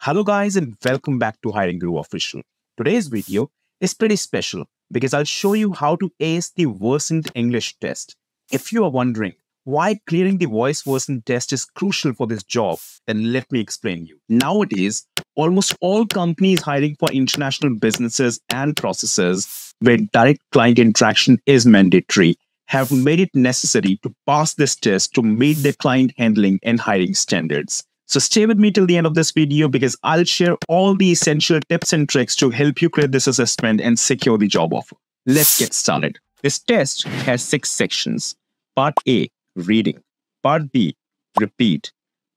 Hello guys and welcome back to Hiring Guru Official. Today's video is pretty special because I'll show you how to ace the Versant English test. If you are wondering why clearing the voice Versant test is crucial for this job, then let me explain you. Nowadays, almost all companies hiring for international businesses and processes where direct client interaction is mandatory have made it necessary to pass this test to meet their client handling and hiring standards. So stay with me till the end of this video because I'll share all the essential tips and tricks to help you clear this assessment and secure the job offer. Let's get started. This test has 6 sections. Part A, reading. Part B, repeat.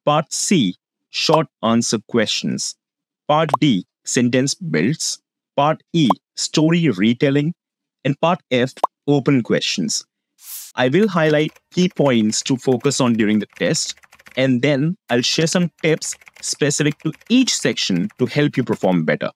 Part C, short answer questions. Part D, sentence builds. Part E, story retelling. And Part F, open questions. I will highlight key points to focus on during the test, and then I'll share some tips specific to each section to help you perform better.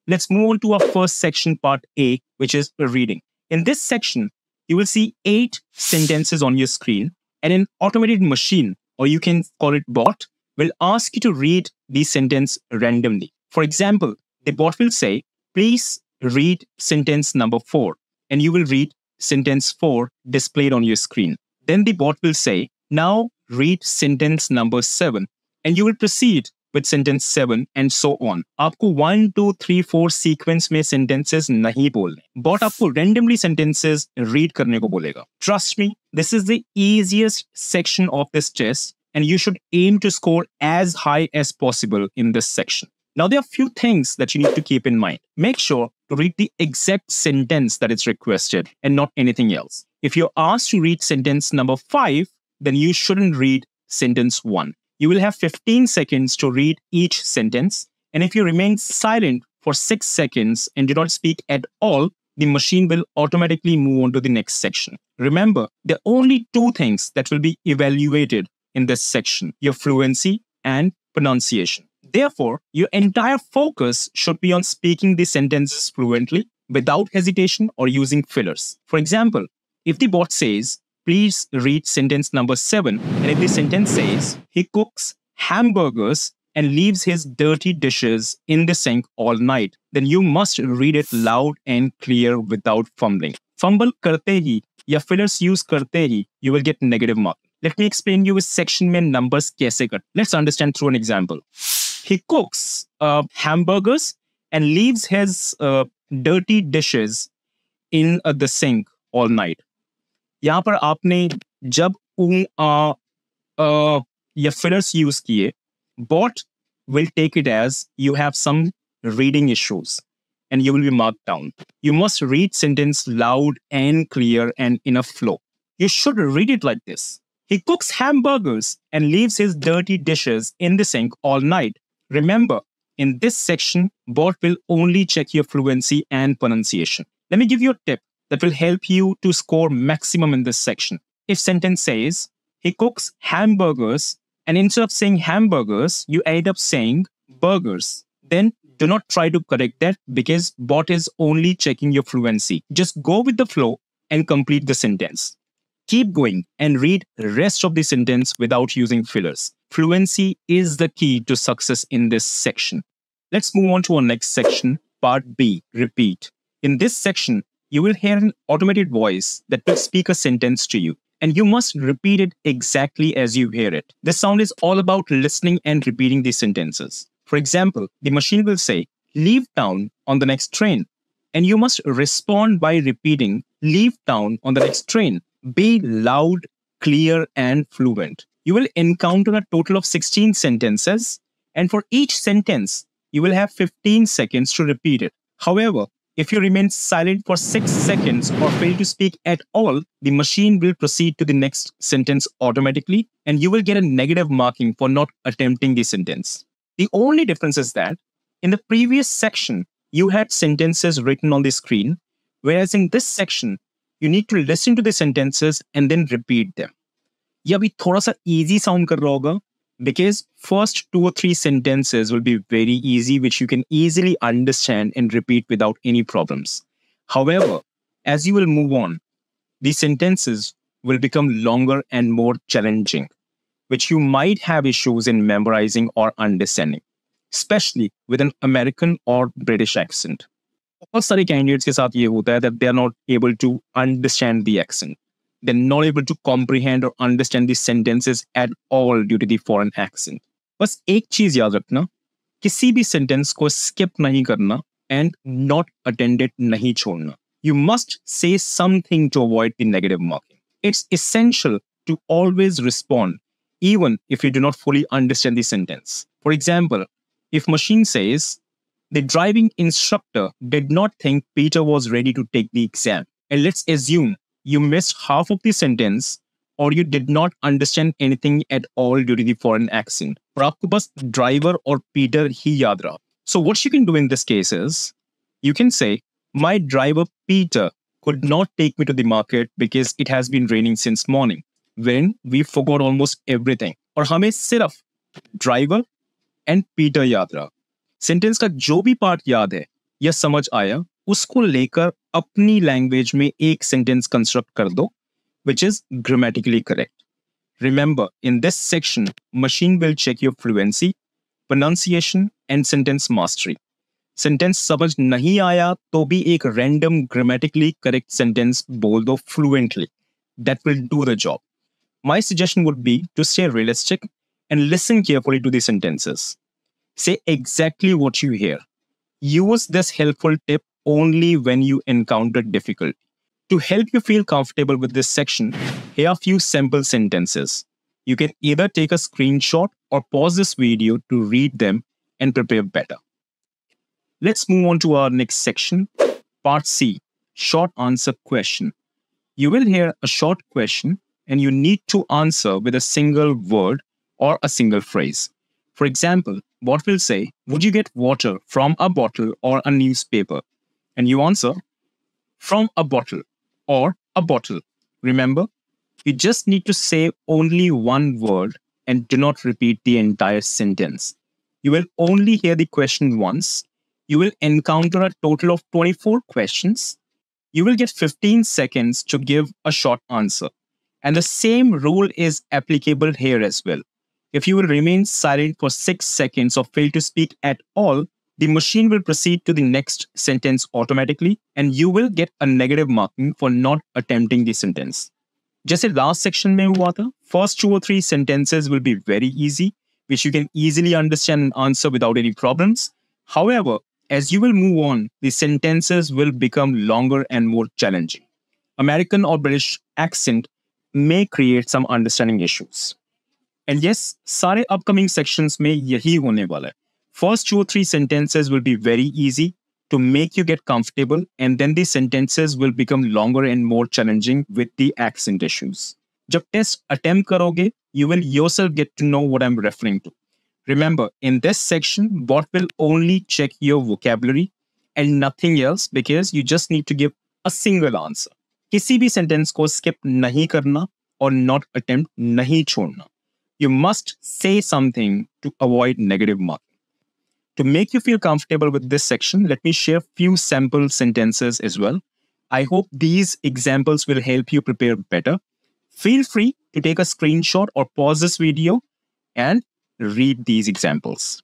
Let's move on to our first section, part A, which is reading. In this section, you will see 8 sentences on your screen, and an automated machine, or you can call it bot, will ask you to read the sentence randomly. For example, the bot will say, please read sentence number 4, and you will read sentence 4 displayed on your screen. Then the bot will say, now read sentence number 7, and you will proceed with sentence 7 and so on. आपको 1, 2, 3, 4 sequence में sentences नहीं बोलने. Bot आपको randomly sentences read करने को बोलेगा. Trust me, this is the easiest section of this test, and you should aim to score as high as possible in this section. Now, there are a few things that you need to keep in mind. Make sure to read the exact sentence that is requested and not anything else. If you're asked to read sentence number 5, then you shouldn't read sentence 1. You will have 15 seconds to read each sentence. And if you remain silent for 6 seconds and do not speak at all, the machine will automatically move on to the next section. Remember, there are only 2 things that will be evaluated in this section: your fluency and pronunciation. Therefore, your entire focus should be on speaking the sentences fluently without hesitation or using fillers. For example, if the bot says, please read sentence number 7, and if the sentence says, he cooks hamburgers and leaves his dirty dishes in the sink all night, then you must read it loud and clear without fumbling. Fumble karte hi ya fillers use karte hi, you will get negative mark. Let me explain you इस section में numbers कैसे कर. Let's understand through an example. He cooks hamburgers and leaves his dirty dishes in the sink all night. यहाँ पर आपने जब या fillers use किए, bot will take it as you have some reading issues and you will be marked down. You must read sentence loud and clear and in a flow. You should read it like this. He cooks hamburgers and leaves his dirty dishes in the sink all night. Remember, in this section, bot will only check your fluency and pronunciation. Let me give you a tip that will help you to score maximum in this section. If sentence says, he cooks hamburgers, and instead of saying hamburgers, you end up saying burgers, then do not try to correct that because bot is only checking your fluency. Just go with the flow and complete the sentence. Keep going and read the rest of the sentence without using fillers. Fluency is the key to success in this section. Let's move on to our next section, part B, repeat. In this section, you will hear an automated voice that will speak a sentence to you, and you must repeat it exactly as you hear it. This sound is all about listening and repeating these sentences. For example, the machine will say, leave town on the next train, and you must respond by repeating, leave town on the next train. Be loud, clear, and fluent. You will encounter a total of 16 sentences, and for each sentence, you will have 15 seconds to repeat it. However, if you remain silent for 6 seconds or fail to speak at all, the machine will proceed to the next sentence automatically, and you will get a negative marking for not attempting the sentence. The only difference is that in the previous section, you had sentences written on the screen, whereas in this section, you need to listen to the sentences and then repeat them. ये अभी थोड़ा सा easy sound कर रहा होगा because first 2 or 3 sentences will be very easy, which you can easily understand and repeat without any problems. However, as you will move on, the sentences will become longer and more challenging, which you might have issues in memorizing or understanding. especially with an American or British accent. बहुत सारे candidates के साथ ये होता है that they are not able to understand the accent. They're not able to comprehend or understand the sentences at all due to the foreign accent. बस एक चीज याद रखना, किसी भी सेंटेंस को स्किप नहीं करना एंड नॉट अटेंडेड नहीं छोड़ना. You must say something to avoid the negative marking. It's essential to always respond, even if you do not fully understand the sentence. For example, if machine says, the driving instructor did not think Peter was ready to take the exam. And let's assume you missed half of the sentence or you did not understand anything at all due to the foreign accent. और आपको बस driver और Peter ही याद रहा. So what you can do in this case is, you can say, my driver Peter could not take me to the market because it has been raining since morning, when we forgot almost everything. और हमें सिर्फ driver and Peter याद रहा. Sentence का जो भी part याद है या समझ आया, उसको लेकर अपनी लैंग्वेज में एक सेंटेंस कंस्ट्रक्ट कर दो, which is grammatically correct. Remember, in this section, machine will check your fluency, pronunciation, and sentence mastery. Sentence समझ नहीं आया तो भी एक रैंडम ग्रामेटिकली करेक्ट सेंटेंस बोल दो fluently. That will do the job. My suggestion would be to stay realistic and listen carefully to the sentences. Say exactly what you hear. Use this helpful tip only when you encounter difficulty. To help you feel comfortable with this section, here are a few sample sentences. You can either take a screenshot or pause this video to read them and prepare better. Let's move on to our next section, Part C, Short Answer Question. You will hear a short question and you need to answer with a single word or a single phrase. For example, what will say, would you get water from a bottle or a newspaper? And you answer, from a bottle or a bottle. Remember, you just need to say only one word and do not repeat the entire sentence. You will only hear the question once. You will encounter a total of 24 questions. You will get 15 seconds to give a short answer. And the same rule is applicable here as well. If you will remain silent for 6 seconds or fail to speak at all, the machine will proceed to the next sentence automatically and you will get a negative marking for not attempting the sentence. जैसे last section में हुआ था, first 2 or 3 sentences will be very easy, which you can easily understand and answer without any problems. However, as you will move on, the sentences will become longer and more challenging. American or British accent may create some understanding issues. And yes, सारे upcoming sections में यही होने वाला है. First 2 or 3 sentences will be very easy to make you get comfortable, and then the sentences will become longer and more challenging with the accent issues. जब test attempt करोगे, you will yourself get to know what I'm referring to. Remember, in this section, bot will only check your vocabulary and nothing else because you just need to give a single answer. किसी भी sentence को skip नहीं करना और not attempt नहीं छोड़ना. You must say something to avoid negative marking. To make you feel comfortable with this section, let me share a few sample sentences as well. I hope these examples will help you prepare better. Feel free to take a screenshot or pause this video and read these examples.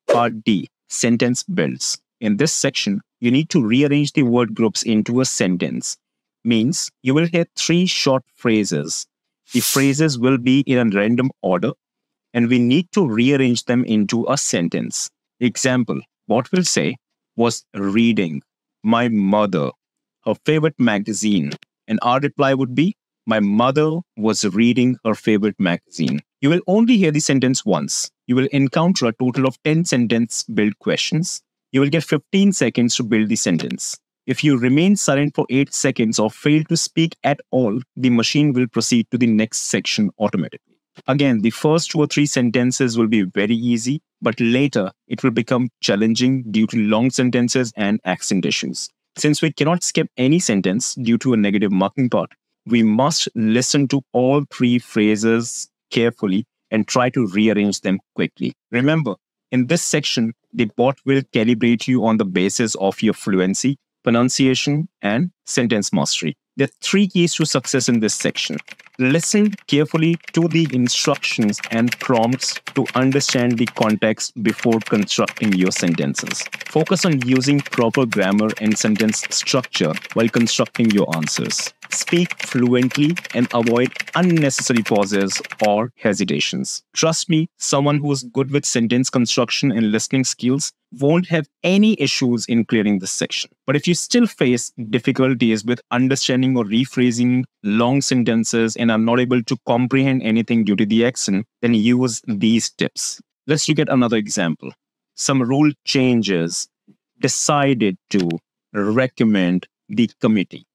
Part D, Sentence Builds. In this section, you need to rearrange the word groups into a sentence. Means you will hear 3 short phrases. The phrases will be in a random order and we need to rearrange them into a sentence. Example, what will say was reading my mother, her favorite magazine. And our reply would be, my mother was reading her favorite magazine. You will only hear the sentence once. You will encounter a total of 10 sentence build questions. You will get 15 seconds to build the sentence. If you remain silent for 8 seconds or fail to speak at all, the machine will proceed to the next section automatically. Again, the first 2 or 3 sentences will be very easy, but later it will become challenging due to long sentences and accent issues. Since we cannot skip any sentence due to a negative marking part, we must listen to all 3 phrases carefully and try to rearrange them quickly. Remember, in this section, the bot will calibrate you on the basis of your fluency, pronunciation, and sentence mastery. There are three keys to success in this section. Listen carefully to the instructions and prompts to understand the context before constructing your sentences. Focus on using proper grammar and sentence structure while constructing your answers. Speak fluently and avoid unnecessary pauses or hesitations. Trust me, someone who is good with sentence construction and listening skills won't have any issues in clearing this section. But if you still face difficulties with understanding or rephrasing long sentences and are not able to comprehend anything due to the accent, then use these tips. Let's look at another example. Some rule changes decided to recommend the committee,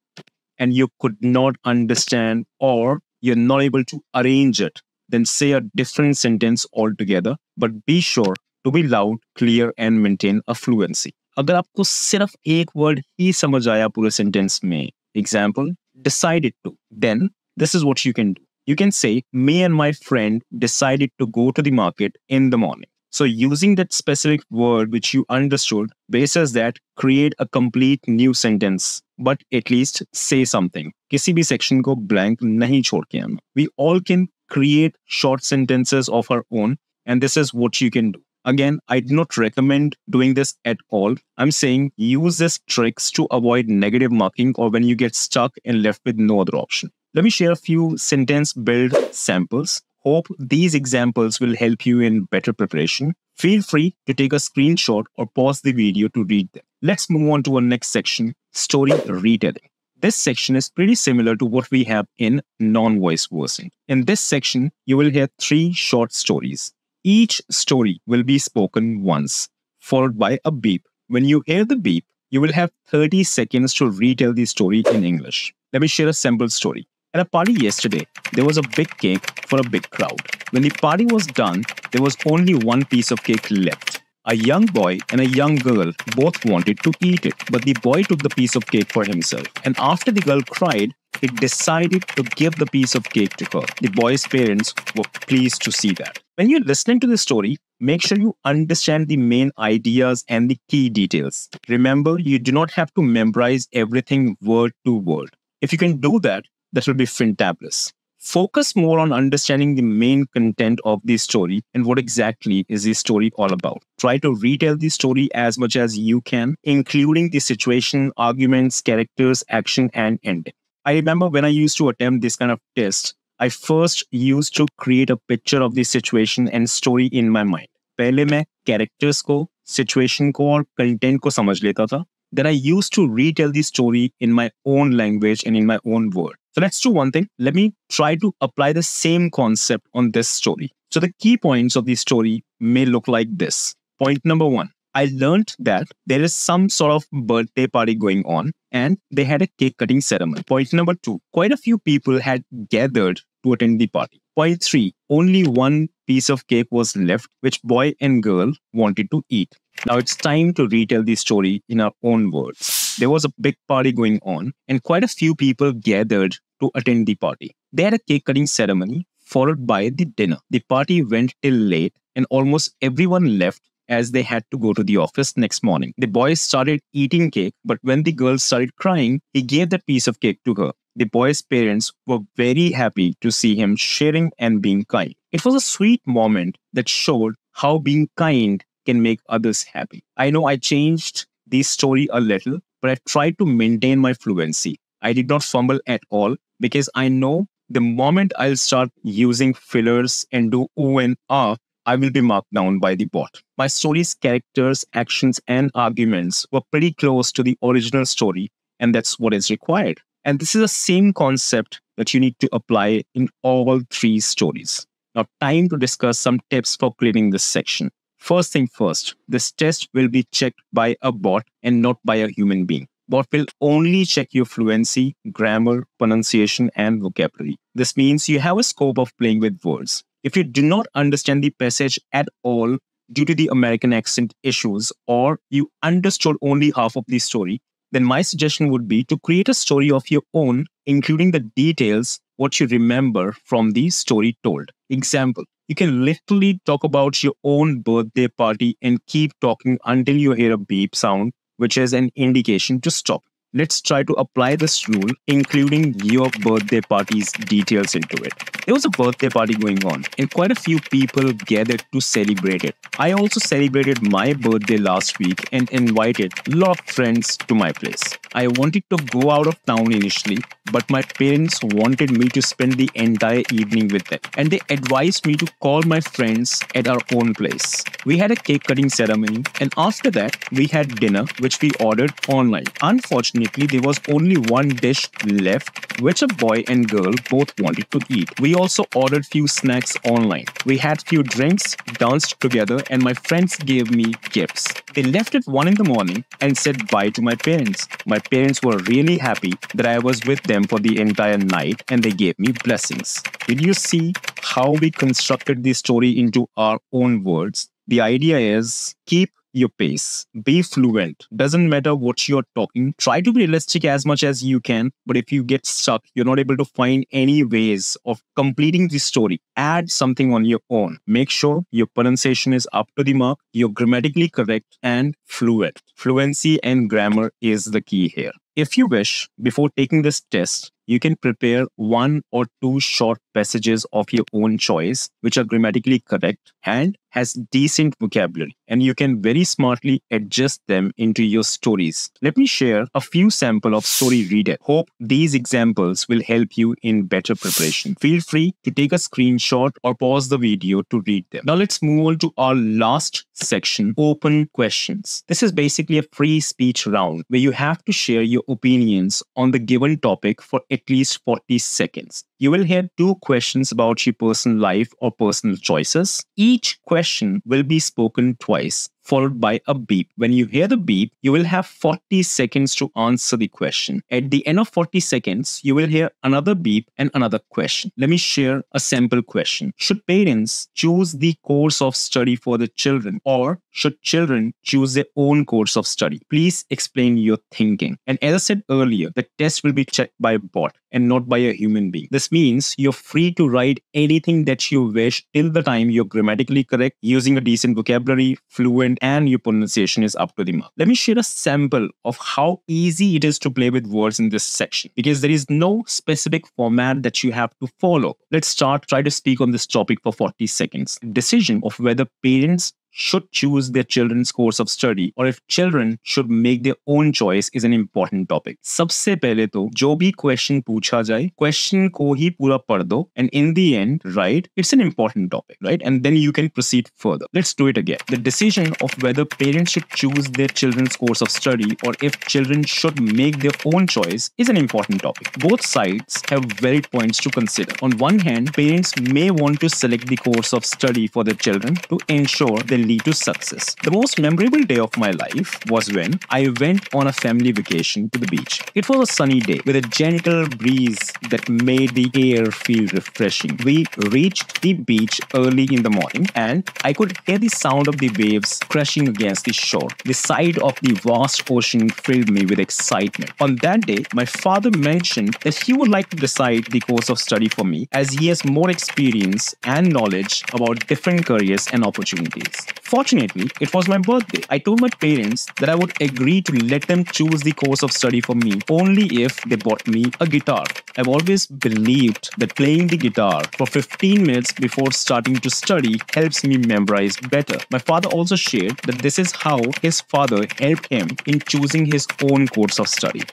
and you could not understand or you're not able to arrange it, then say a different sentence altogether, but be sure to be loud, clear and maintain a fluency. अगर आपको सिर्फ एक word ही समझ आया पूरे sentence में, example, decided to, then this is what you can do. You can say, me and my friend decided to go to the market in the morning. So using that specific word which you understood, basis that, create a complete new sentence, but at least say something. किसी भी section को blank नहीं छोड़ के आना. We all can create short sentences of our own, and this is what you can do. Again, I do not recommend doing this at all. I'm saying use these tricks to avoid negative marking or when you get stuck and left with no other option. Let me share a few sentence build samples. Hope these examples will help you in better preparation. Feel free to take a screenshot or pause the video to read them. Let's move on to our next section, story retelling. This section is pretty similar to what we have in non-voice Versant. In this section, you will hear 3 short stories. Each story will be spoken once, followed by a beep. When you hear the beep, you will have 30 seconds to retell the story in English. Let me share a sample story. At a party yesterday, there was a big cake for a big crowd. When the party was done, there was only one piece of cake left. A young boy and a young girl both wanted to eat it, but the boy took the piece of cake for himself. And after the girl cried, he decided to give the piece of cake to her. The boy's parents were pleased to see that. When you're listening to the story, make sure you understand the main ideas and the key details. Remember, you do not have to memorize everything word to word. If you can do that, that will be fantabulous. Focus more on understanding the main content of the story and what exactly is the story all about. Try to retell the story as much as you can, including the situation, arguments, characters, action, and ending. I remember when I used to attempt this kind of test, I first used to create a picture of the situation and story in my mind. पहले मैं characters को, situation को और content को समझ लेता था. Then I used to retell the story in my own language and in my own word. So let's do one thing. Let me try to apply the same concept on this story. So the key points of the story may look like this. Point number 1. I learned that there is some sort of birthday party going on and they had a cake cutting ceremony. Point number 2. Quite a few people had gathered to attend the party. Point 3. Only one piece of cake was left, which boy and girl wanted to eat. Now it's time to retell the story in our own words. There was a big party going on and quite a few people gathered to attend the party. They had a cake cutting ceremony followed by the dinner. The party went till late and almost everyone left as they had to go to the office next morning. The boy started eating cake, but when the girl started crying, he gave that piece of cake to her. The boy's parents were very happy to see him sharing and being kind. It was a sweet moment that showed how being kind can make others happy. I know I changed the story a little, but I tried to maintain my fluency. I did not fumble at all because I know the moment I'll start using fillers and do ooh and ah, I will be marked down by the bot. My story's characters, actions, and arguments were pretty close to the original story, and that's what is required. And this is the same concept that you need to apply in all 3 stories. Now, time to discuss some tips for clearing this section. First thing first, this test will be checked by a bot and not by a human being. Bot will only check your fluency, grammar, pronunciation, and vocabulary. This means you have a scope of playing with words. If you do not understand the passage at all due to the American accent issues, or you understood only half of the story, then my suggestion would be to create a story of your own, including the details, what you remember from the story told. Example, you can literally talk about your own birthday party and keep talking until you hear a beep sound, which is an indication to stop. let's try to apply this rule, including your birthday party's details into it. There was a birthday party going on, and quite a few people gathered to celebrate it. I also celebrated my birthday last week and invited a lot of friends to my place. I wanted to go out of town initially, but my parents wanted me to spend the entire evening with them, and they advised me to call my friends at our own place. We had a cake cutting ceremony, and after that, we had dinner, which we ordered online. Unfortunately, there was only one dish left, which a boy and girl both wanted to eat. We also ordered few snacks online. We had few drinks, danced together, and my friends gave me gifts. They left at 1 in the morning and said bye to my parents. My parents were really happy that I was with them for the entire night, and they gave me blessings. Did you see how we constructed the story into our own words? The idea is keep your pace. Be fluent. Doesn't matter what you're talking. Try to be realistic as much as you can. But if you get stuck, you're not able to find any ways of completing the story, add something on your own. Make sure your pronunciation is up to the mark, you're grammatically correct and fluent. Fluency and grammar is the key here. If you wish, before taking this test, you can prepare 1 or 2 short passages of your own choice, which are grammatically correct and has decent vocabulary, and you can very smartly adjust them into your stories. Let me share a few samples of story reader. Hope these examples will help you in better preparation. Feel free to take a screenshot or pause the video to read them. Now let's move on to our last section, open questions. This is basically a free speech round where you have to share your opinions on the given topic for at least 40 seconds. You will hear 2 questions about your personal life or personal choices. Each question will be spoken twice, followed by a beep. When you hear the beep, you will have 40 seconds to answer the question. At the end of 40 seconds, you will hear another beep and another question. Let me share a sample question. Should parents choose the course of study for the children, or should children choose their own course of study? Please explain your thinking. And as I said earlier, the test will be checked by a bot and not by a human being. This means you're free to write anything that you wish till the time you're grammatically correct, using a decent vocabulary, fluent, and your pronunciation is up to the mark. Let me share a sample of how easy it is to play with words in this section, because there is no specific format that you have to follow. Let's try to speak on this topic for 40 seconds. Decision of whether parents should choose their children's course of study or if children should make their own choice is an important topic. सबसे पहले तो जो भी question पूछा जाए, question को ही पूरा पढ़ दो, and in the end, right, it's an important topic, right? And then you can proceed further. Let's do it again. The decision of whether parents should choose their children's course of study or if children should make their own choice is an important topic. Both sides have valid points to consider. On one hand, parents may want to select the course of study for their children to ensure they lead to success. The most memorable day of my life was when I went on a family vacation to the beach. It was a sunny day with a gentle breeze that made the air feel refreshing. We reached the beach early in the morning and I could hear the sound of the waves crashing against the shore. The sight of the vast ocean filled me with excitement. On that day, my father mentioned that he would like to decide the course of study for me as he has more experience and knowledge about different careers and opportunities. Fortunately, it was my birthday. I told my parents that I would agree to let them choose the course of study for me only if they bought me a guitar. I've always believed that playing the guitar for 15 minutes before starting to study helps me memorize better. My father also shared that this is how his father helped him in choosing his own course of study.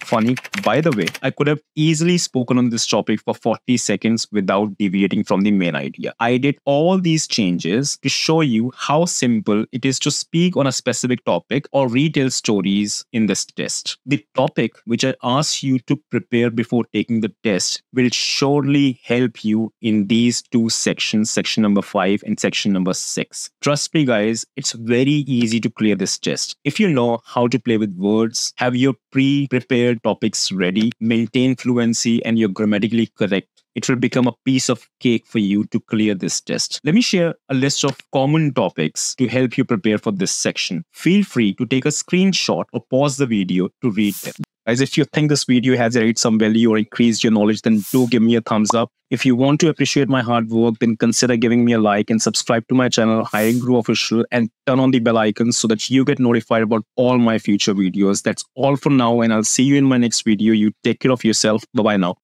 Funny, by the way, I could have easily spoken on this topic for 40 seconds without deviating from the main idea. I did all these changes to show you how simple it is to speak on a specific topic or retell stories in this test. The topic which I asked you to prepare before taking the test will surely help you in these 2 sections, section number 5 and section number 6. Trust me guys, it's very easy to clear this test. If you know how to play with words, have your pre-prepared topics ready, maintain fluency, and you're grammatically correct, it will become a piece of cake for you to clear this test. Let me share a list of common topics to help you prepare for this section. Feel free to take a screenshot or pause the video to read them. Guys, if you think this video has added some value or increased your knowledge, then do give me a thumbs up. If you want to appreciate my hard work, then consider giving me a like and subscribe to my channel, Hiring Guru Official, and turn on the bell icon so that you get notified about all my future videos. That's all for now, and I'll see you in my next video. You take care of yourself. Bye-bye now.